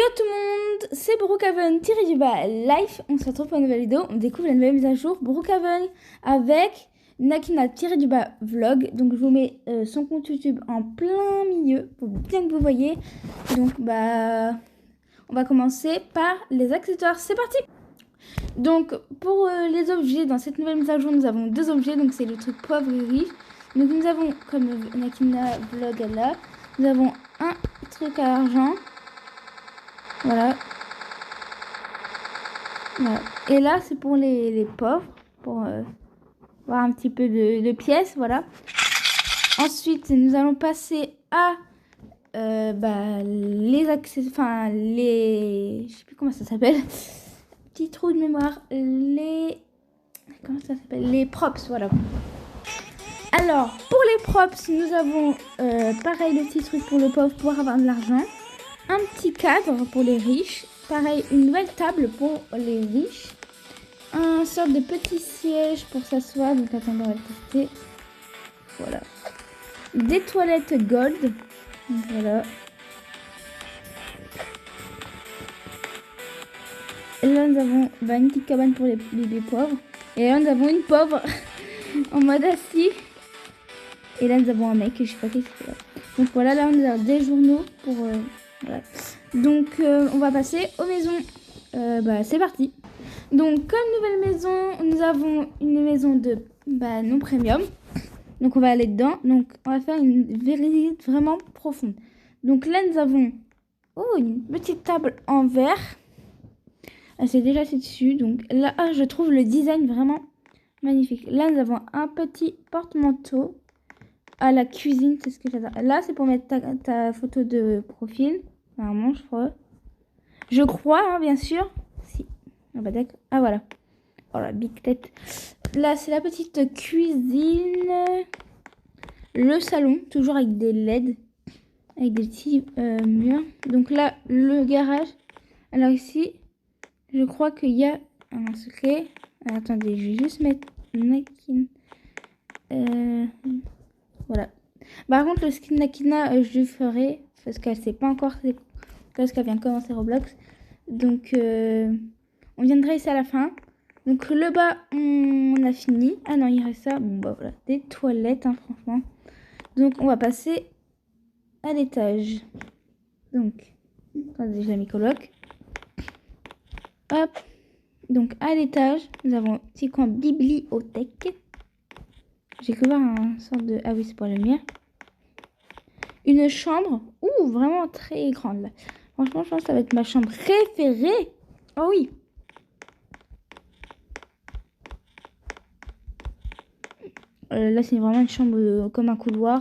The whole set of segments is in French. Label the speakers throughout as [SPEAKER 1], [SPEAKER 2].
[SPEAKER 1] Yo tout le monde, c'est Brookhaven Life. On se retrouve pour une nouvelle vidéo. On découvre la nouvelle mise à jour Brookhaven avec Nakina Vlog. Donc je vous mets son compte YouTube en plein milieu pour bien que vous voyez. Donc on va commencer par les accessoires. C'est parti. Donc pour les objets dans cette nouvelle mise à jour, nous avons deux objets. Donc c'est le truc poivre et riche. Donc nous avons, comme Nakina Vlog est là, nous avons un truc à argent. Voilà. Et là, c'est pour les pauvres, pour voir un petit peu de pièces, voilà. Ensuite, nous allons passer à les accessoires, enfin les, je sais plus comment ça s'appelle, petit trou de mémoire, comment ça s'appelle, les props, voilà. Alors, pour les props, nous avons pareil le petit truc pour le pauvre pour avoir de l'argent. Un petit cadre pour les riches. Pareil, une nouvelle table pour les riches. Un sorte de petit siège pour s'asseoir. Donc attendez, on va le tester. Voilà. Des toilettes gold. Donc, voilà. Et là, nous avons une petite cabane pour les bébés pauvres. Et là, nous avons une pauvre en mode assis. Et là, nous avons un mec, je sais pas qu'est-ce qu'il fait. Donc voilà, là, on a des journaux pour... voilà. Donc on va passer aux maisons. C'est parti. Donc comme nouvelle maison, nous avons une maison de non premium. Donc on va aller dedans. Donc on va faire une visite vraiment profonde. Donc là nous avons une petite table en verre. C'est déjà assez dessus. Donc là je trouve le design vraiment magnifique. Là nous avons un petit porte-manteau à la cuisine. C'est ce que j'adore. Là c'est pour mettre ta photo de profil. Normalement, je crois, hein, bien sûr. Si. Ah bah d'accord. Ah voilà. Oh la big tête. Là, c'est la petite cuisine. Le salon, toujours avec des LED. Avec des petits murs. Donc là, le garage. Alors ici, je crois qu'il y a un secret. Alors, attendez, je vais juste mettre Nakina. Voilà. Par contre, le skin Nakina, je le ferai. Parce qu'elle sait pas encore... Parce qu'elle vient de commencer Roblox. Donc, on viendra ici à la fin. Donc, le bas, on a fini. Ah non, il reste ça. Bon, bah voilà. Des toilettes, hein, franchement. Donc, on va passer à l'étage. Donc, attendez, déjà mis coloc. Hop. Donc, à l'étage, nous avons un petit coin bibliothèque. J'ai que voir un sorte de... Ah oui, c'est pour la lumière. Une chambre. Ouh, vraiment très grande, là. Franchement, je pense que ça va être ma chambre préférée. Oh oui. Là, c'est vraiment une chambre comme un couloir.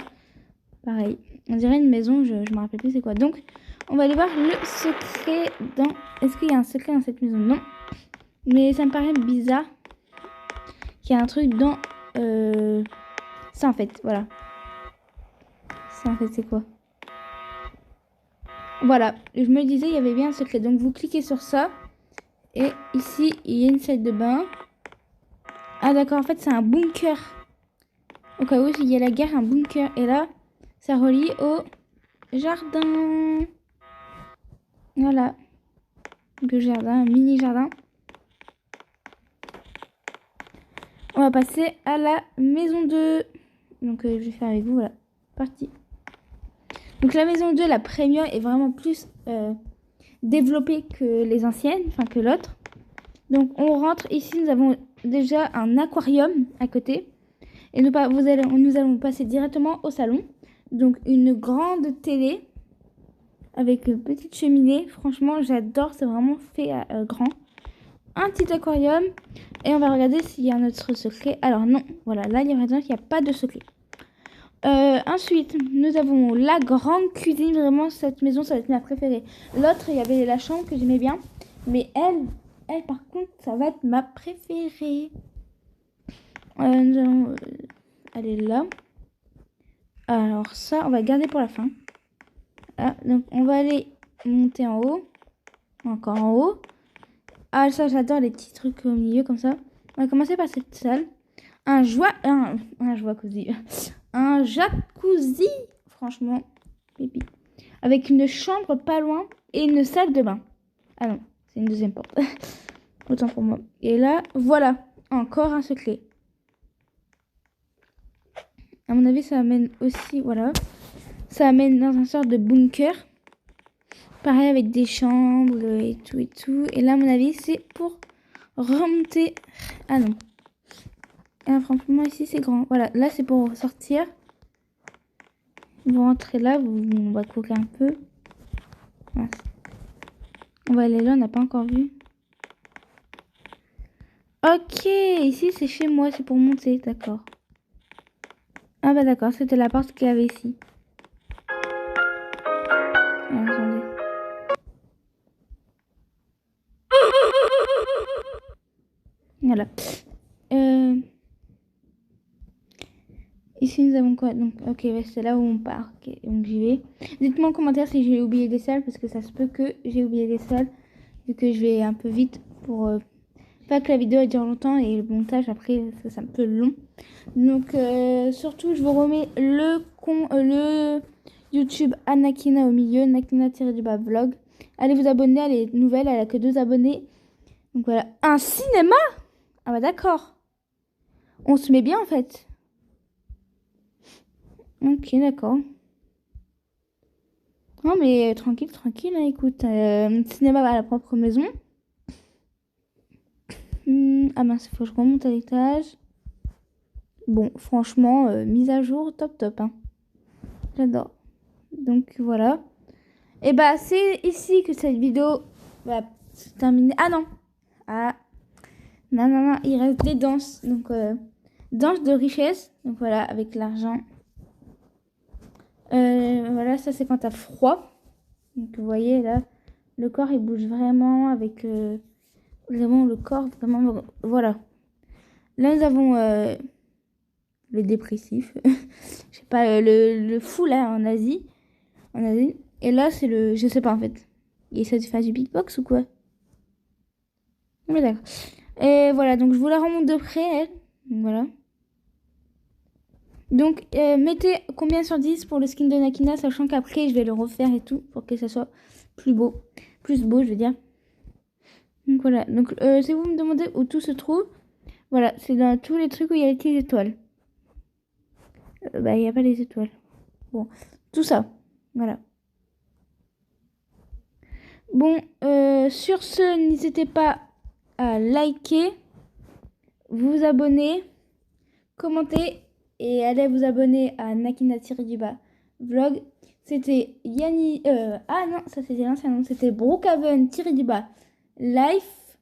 [SPEAKER 1] Pareil. On dirait une maison, je me rappelle plus c'est quoi. Donc, on va aller voir le secret dans... Est-ce qu'il y a un secret dans cette maison? Non. Mais ça me paraît bizarre qu'il y a un truc dans... Ça, en fait, voilà. Ça, en fait, c'est quoi? Voilà, je me disais il y avait bien un secret. Donc vous cliquez sur ça. Et ici, il y a une salle de bain. Ah d'accord, en fait c'est un bunker. Au cas où il y a la guerre, un bunker. Et là, ça relie au jardin. Voilà. Le jardin, un mini jardin. On va passer à la maison 2. Donc je vais faire avec vous, voilà. Parti. Donc la maison 2, la premium, est vraiment plus développée que les anciennes, enfin que l'autre. Donc on rentre ici, nous avons déjà un aquarium à côté. Et nous allons passer directement au salon. Donc une grande télé avec une petite cheminée. Franchement, j'adore, c'est vraiment fait grand. Un petit aquarium. Et on va regarder s'il y a un autre secret. Alors non, voilà, là il y a maintenant qu'il n'y a pas de secret. Ensuite, nous avons la grande cuisine. Vraiment, cette maison, ça va être ma préférée. L'autre, il y avait la chambre que j'aimais bien. Mais elle, par contre, ça va être ma préférée. Nous allons aller là. Alors ça, on va garder pour la fin. Ah, donc, on va aller monter en haut. Encore en haut. Ah, ça, j'adore les petits trucs au milieu comme ça. On va commencer par cette salle. Un jacuzzi. Un jacuzzi. Franchement, pipi. avec une chambre pas loin et une salle de bain. Ah non, c'est une deuxième porte. Autant pour moi. Et là, voilà, encore un secret. À mon avis, ça amène aussi, voilà. Ça amène dans un sort de bunker. Pareil avec des chambres et tout et tout. Et là, à mon avis, c'est pour remonter. Ah non. Ah, franchement, ici, c'est grand. Voilà, là, c'est pour sortir. Vous rentrez là, on va courir un peu. Voilà. On va aller là, on n'a pas encore vu. Ok, ici, c'est chez moi, c'est pour monter, d'accord. Ah bah d'accord, c'était la porte qu'il y avait ici. Alors, attendez. Voilà. Ici, nous avons quoi? Donc, ok, c'est là où on part. Ok, donc j'y vais. Dites-moi en commentaire si j'ai oublié des salles, parce que ça se peut que j'ai oublié des salles, vu que je vais un peu vite pour pas que la vidéo dure longtemps et le montage après, c'est un peu long. Donc, surtout, je vous remets le YouTube Anakina au milieu, Nakina-vlog. Allez vous abonner, elle est nouvelle, elle a que 2 abonnés. Donc voilà, un cinéma? Ah bah d'accord. On se met bien en fait. Ok, d'accord. Non, mais tranquille, tranquille, hein, écoute. Cinéma à la propre maison. Ah mince, il faut que je remonte à l'étage. Bon, franchement, mise à jour, top, top. Hein. J'adore. Donc, voilà. Et bah, c'est ici que cette vidéo va se terminer. Ah non. Ah. Non, non, non, il reste des danses. Donc, danse de richesse. Donc, voilà, avec l'argent. Voilà, ça, c'est quand t'as froid. Donc vous voyez là, le corps il bouge vraiment avec vraiment le corps, vraiment, voilà. Là nous avons le dépressif, je sais pas, le fou là en Asie. Et là c'est le, je sais pas en fait, il essaie de faire du beatbox ou quoi? Mais d'accord. Et voilà, donc je vous la remonte de près, elle. Donc, voilà. Donc mettez combien sur 10 pour le skin de Nakina, sachant qu'après je vais le refaire et tout, pour que ça soit plus beau, je veux dire. Donc voilà, donc si vous me demandez où tout se trouve, voilà, c'est dans tous les trucs où il y a les étoiles. Bah, il n'y a pas les étoiles. Bon, tout ça, voilà. Bon, sur ce, n'hésitez pas à liker, vous abonner, commenter et allez vous abonner à Nakina-du-bas vlog. C'était Yanni... ah non, ça c'était l'ancien nom, c'était Brookhaven-du-bas life.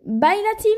[SPEAKER 1] Bye la team!